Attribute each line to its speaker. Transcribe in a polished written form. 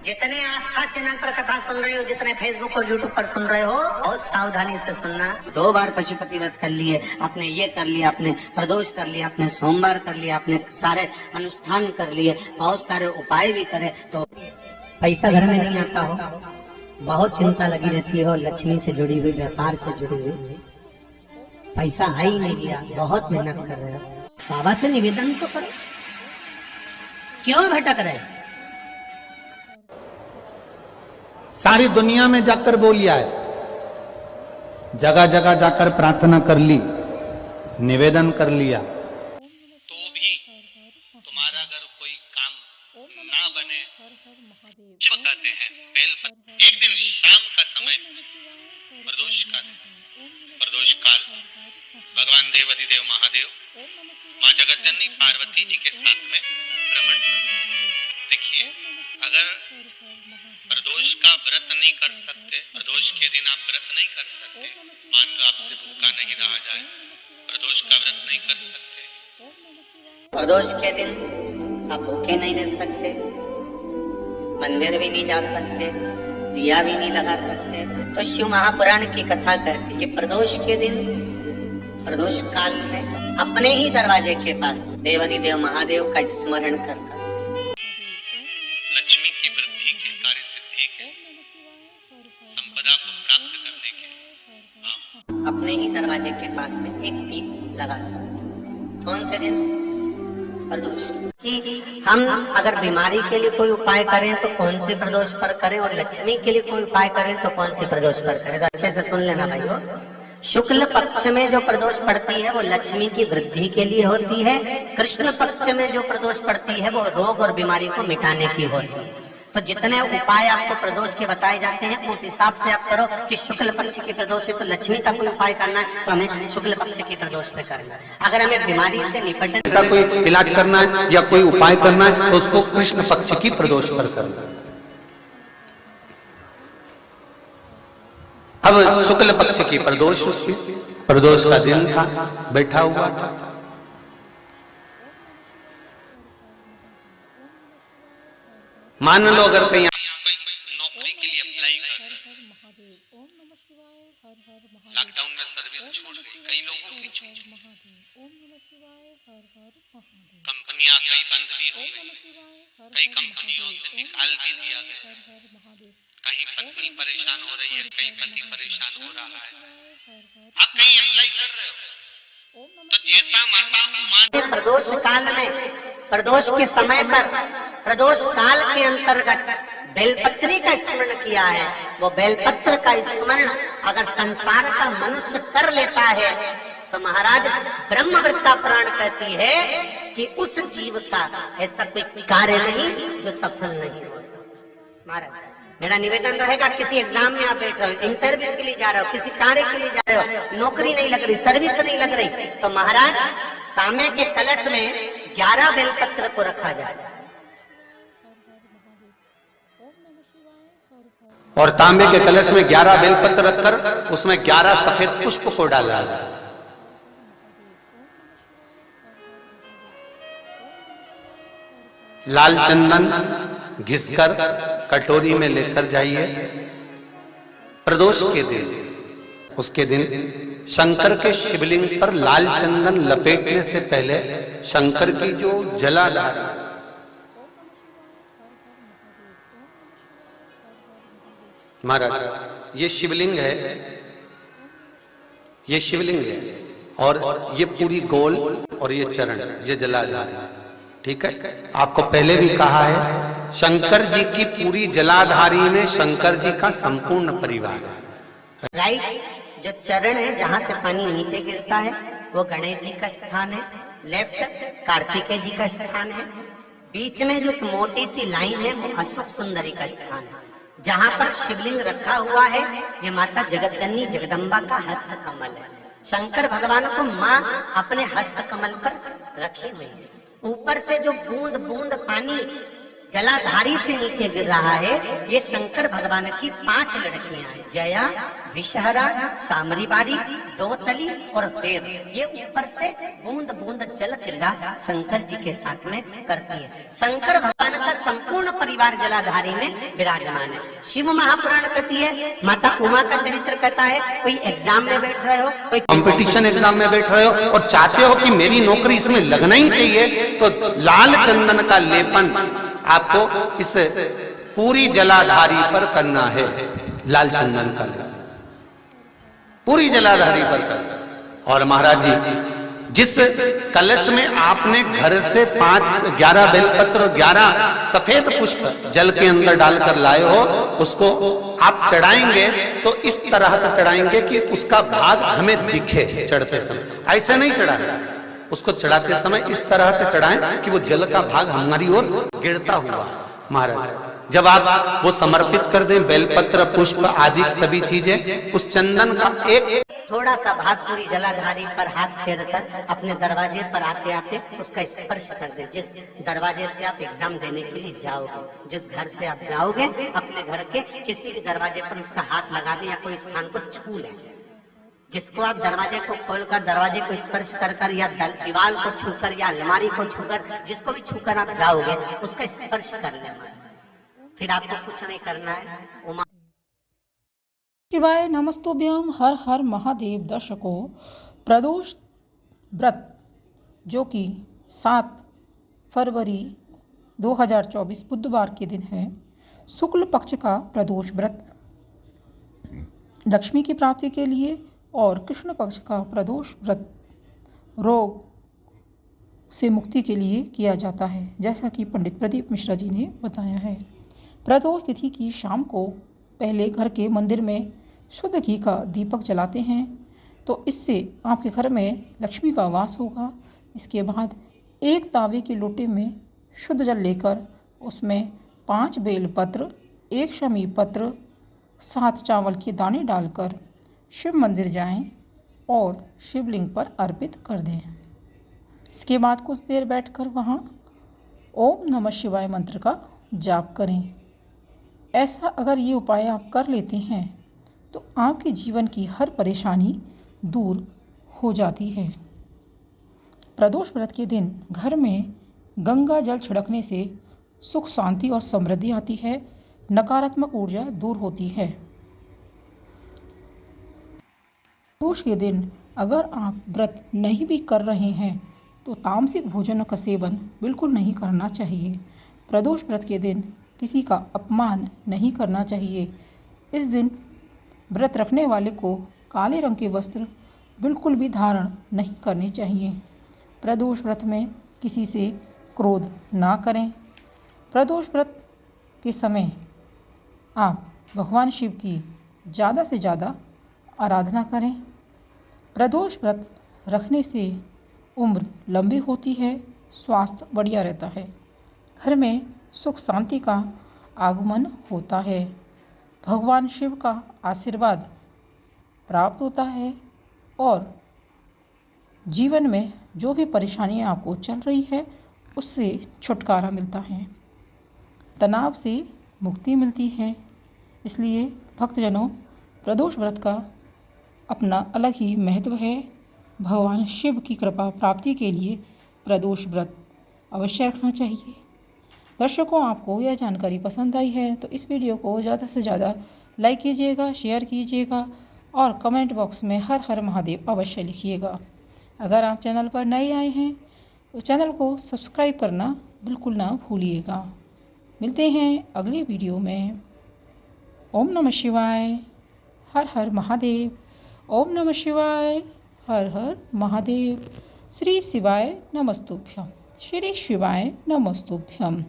Speaker 1: जितने आस्था चैनल पर कथा सुन रहे हो, जितने फेसबुक और यूट्यूब पर सुन रहे हो, बहुत सावधानी से सुनना। 2 बार पशुपति व्रत कर लिए आपने, ये कर लिया आपने, प्रदोष कर लिया आपने, सोमवार कर लिया आपने, सारे अनुष्ठान कर लिए, बहुत सारे उपाय भी करे, तो पैसा घर में नहीं आता हो, बहुत चिंता लगी रहती हो, लक्ष्मी से जुड़ी हुई, व्यापार से जुड़ी हुई, पैसा आ ही नहीं गया, बहुत मेहनत कर रहे हो, बाबा से निवेदन तो करो, क्यों भटक रहे?
Speaker 2: सारी दुनिया में जाकर बोलिया है, जगह जगह जाकर प्रार्थना कर ली, निवेदन कर लिया,
Speaker 3: तो भी तुम्हारा अगर कोई काम ना बने, कहते हैं बेलपत्र। एक दिन शाम का समय, प्रदोष का दिन, प्रदोष काल, भगवान देवाधिदेव महादेव माँ जगतजननी पार्वती जी के साथ में भ्रमण कर। देखिए, अगर प्रदोष का व्रत नहीं कर सकते, प्रदोष के दिन आप व्रत नहीं कर सकते, मान लो आपसे भूखा नहीं रहा जाए, प्रदोष का व्रत नहीं कर सकते,
Speaker 1: प्रदोष के दिन आप भूखे नहीं रह सकते, मंदिर भी नहीं जा सकते, दिया भी नहीं लगा सकते, तो शिव महापुराण की कथा कहती है कि प्रदोष के दिन, प्रदोष काल में अपने ही दरवाजे के पास देवाधिदेव महादेव का स्मरण कर
Speaker 3: लक्ष्मी की वृद्धि के, कार्य सिद्धि के, संपदा को प्राप्त करने के आप
Speaker 1: अपने ही दरवाजे के पास में एक दीप लगा सकते। कौन से दिन? प्रदोष। कि हम अगर बीमारी के लिए कोई उपाय करें तो कौन से प्रदोष पर करें, और लक्ष्मी के लिए कोई उपाय करें तो कौन से प्रदोष पर करें? तो अच्छे से सुन लेना भाइयों। शुक्ल पक्ष में जो प्रदोष पड़ती है वो लक्ष्मी की वृद्धि के लिए होती है। कृष्ण पक्ष में जो प्रदोष पड़ती है वो रोग और बीमारी को मिटाने की होती है। तो जितने उपाय आपको प्रदोष के बताए जाते हैं उस हिसाब से आप करो कि शुक्ल पक्ष की प्रदोष है तो लक्ष्मी का कोई उपाय करना है तो हमें शुक्ल पक्ष की प्रदोष पे करना है। अगर हमें बीमारी से निपटने
Speaker 2: का कोई इलाज करना है या कोई उपाय करना है तो उसको कृष्ण पक्ष की प्रदोष पर करना है। अब शुक्ल पक्ष की प्रदोष, उसकी प्रदोष का दिन था, बैठा हुआ था, मान लो अगर कहीं
Speaker 3: कोई नौकरी के लिए अप्लाई कर रहे हैं, लॉकडाउन में सर्विस छूट गई, कई लोगों की छूट गई, कंपनियां कई बंद भी हो गई, कई कंपनियों से निकाल भी दिया गया, कहीं पत्नी परेशान हो रही है, कहीं पति परेशान हो रहा है, आप कहीं अप्लाई कर रहे हो तो जैसा माता उमा
Speaker 1: प्रदोष काल में, प्रदोष के समय पर, प्रदोष काल के अंतर्गत बेलपत्री का स्मरण किया है। वो बेलपत्र का स्मरण अगर संसार का मनुष्य कर लेता है तो महाराज ब्रह्मवृत्ता पुराण कहती है कि उस जीव का ऐसा कोई कार्य नहीं जो सफल नहीं हो। महाराज मेरा निवेदन रहेगा, किसी एग्जाम में आप बैठ रहे हो, इंटरव्यू के लिए जा रहे हो, किसी कार्य के लिए जा रहे हो, नौकरी नहीं लग रही, सर्विस नहीं लग रही, तो महाराज तांबे के कलश में 11 बेलपत्र को रखा जाए
Speaker 2: और तांबे के कलश में 11 बेलपत्र रखकर उसमें 11 सफेद पुष्प को डाला जाए। लाल चंदन घिसकर कटोरी में लेकर जाइए। प्रदोष के दिन, उसके दिन शंकर के शिवलिंग पर लाल चंदन लपेटने से पहले शंकर की जो जलाधार, महाराज ये शिवलिंग है, ये शिवलिंग है और ये पूरी गोल और ये चरण, ये जलाधार है, ठीक है। आपको पहले भी कहा है शंकर जी की पूरी जलाधारी में शंकर जी का संपूर्ण परिवार है।
Speaker 1: राइट, जो चरण है जहाँ से पानी नीचे गिरता है वो गणेश जी का स्थान है, लेफ्ट कार्तिकेय जी का स्थान है, बीच में जो मोटी सी लाइन है वो अशोक सुंदरी का स्थान है। जहाँ पर शिवलिंग रखा हुआ है ये माता जगतजननी जगदम्बा का हस्त कमल है। शंकर भगवान को माँ अपने हस्त कमल पर रखे हुए है। ऊपर से जो बूंद बूंद पानी जलाधारी से नीचे गिर रहा है। ये शंकर भगवान की 5 लड़कियां हैं, जया, विषहरा, सामरीबारी, दोतली और देव। ये ऊपर से बूंद बूंद जल क्रीड़ा शंकर जी के साथ में करती है। शंकर भगवान का संपूर्ण परिवार जलाधारी में विराजमान है। शिव महापुराण कहती है, माता उमा का चरित्र कहता है, कोई एग्जाम में बैठ रहे हो, कोई
Speaker 2: कंपटीशन एग्जाम में बैठ रहे हो और चाहते हो कि मेरी नौकरी इसमें लगना ही चाहिए, तो लाल चंदन का लेपन आपको इस पूरी जलाधारी पर करना है। लाल चंदन का लेपन पूरी जलाधारी पर करना। और महाराज जी, जिस कलश में आपने घर से 11 बेलपत्र और 11 सफेद पुष्प जल के अंदर डालकर लाए हो, उसको आप चढ़ाएंगे तो इस तरह से चढ़ाएंगे कि उसका भाग हमें दिखे चढ़ते समय। ऐसे नहीं चढ़ाना, उसको चढ़ाते समय इस तरह से चढ़ाएं कि वो जल का भाग हमारी ओर गिरता हुआ। महाराज, जब आप वो समर्पित कर दें, बेलपत्र, पुष्प आदि सभी चीजें, उस चंदन का एक
Speaker 1: थोड़ा सा भाग पूरी जलाधारी पर हाथ फेर कर अपने दरवाजे पर आते आते उसका स्पर्श कर दे। जिस दरवाजे से आप एग्जाम देने के लिए जाओगे, जिस घर से आप जाओगे, अपने घर के किसी भी दरवाजे पर उसका हाथ लगा दे या कोई स्थान को छू ले। जिसको आप दरवाजे को खोलकर दरवाजे को स्पर्श कर या दीवार को छूकर या अलमारी को छूकर, जिसको भी छूकर आप जाओगे, उसका स्पर्श कर लेना। फिर आपको कुछ नहीं करना है। उमा
Speaker 4: शिवाय नमस्तुभ्यम। हर हर महादेव। दर्शकों, प्रदोष व्रत जो कि 7 फरवरी 2024 बुधवार के दिन है, शुक्ल पक्ष का प्रदोष व्रत लक्ष्मी की प्राप्ति के लिए, और कृष्ण पक्ष का प्रदोष व्रत रोग से मुक्ति के लिए किया जाता है, जैसा कि पंडित प्रदीप मिश्रा जी ने बताया है। प्रदोष तिथि की शाम को पहले घर के मंदिर में शुद्ध घी का दीपक जलाते हैं, तो इससे आपके घर में लक्ष्मी का वास होगा। इसके बाद एक तांबे के लोटे में शुद्ध जल लेकर उसमें 5 बेलपत्र, 1 शमी पत्र, 7 चावल के दाने डालकर शिव मंदिर जाएं और शिवलिंग पर अर्पित कर दें। इसके बाद कुछ देर बैठकर वहाँ ओम नमः शिवाय मंत्र का जाप करें। ऐसा अगर ये उपाय आप कर लेते हैं तो आपके जीवन की हर परेशानी दूर हो जाती है। प्रदोष व्रत के दिन घर में गंगा जल छिड़कने से सुख, शांति और समृद्धि आती है, नकारात्मक ऊर्जा दूर होती है। प्रदोष के दिन अगर आप व्रत नहीं भी कर रहे हैं तो तामसिक भोजनों का सेवन बिल्कुल नहीं करना चाहिए। प्रदोष व्रत के दिन किसी का अपमान नहीं करना चाहिए। इस दिन व्रत रखने वाले को काले रंग के वस्त्र बिल्कुल भी धारण नहीं करने चाहिए। प्रदोष व्रत में किसी से क्रोध ना करें। प्रदोष व्रत के समय आप भगवान शिव की ज़्यादा से ज़्यादा आराधना करें। प्रदोष व्रत रखने से उम्र लंबी होती है, स्वास्थ्य बढ़िया रहता है, घर में सुख शांति का आगमन होता है, भगवान शिव का आशीर्वाद प्राप्त होता है और जीवन में जो भी परेशानियां आपको चल रही है उससे छुटकारा मिलता है, तनाव से मुक्ति मिलती है। इसलिए भक्तजनों, प्रदोष व्रत का अपना अलग ही महत्व है। भगवान शिव की कृपा प्राप्ति के लिए प्रदोष व्रत अवश्य रखना चाहिए। दर्शकों, आपको यह जानकारी पसंद आई है तो इस वीडियो को ज़्यादा से ज़्यादा लाइक कीजिएगा, शेयर कीजिएगा और कमेंट बॉक्स में हर हर महादेव अवश्य लिखिएगा। अगर आप चैनल पर नए आए हैं तो चैनल को सब्सक्राइब करना बिल्कुल ना भूलिएगा। मिलते हैं अगले वीडियो में। ओम नमः शिवाय, हर हर महादेव। ओम नमः शिवाय, हर हर महादेव। श्री शिवाय नमस्तुभ्यम। श्री शिवाय नमस्तुभ्यम।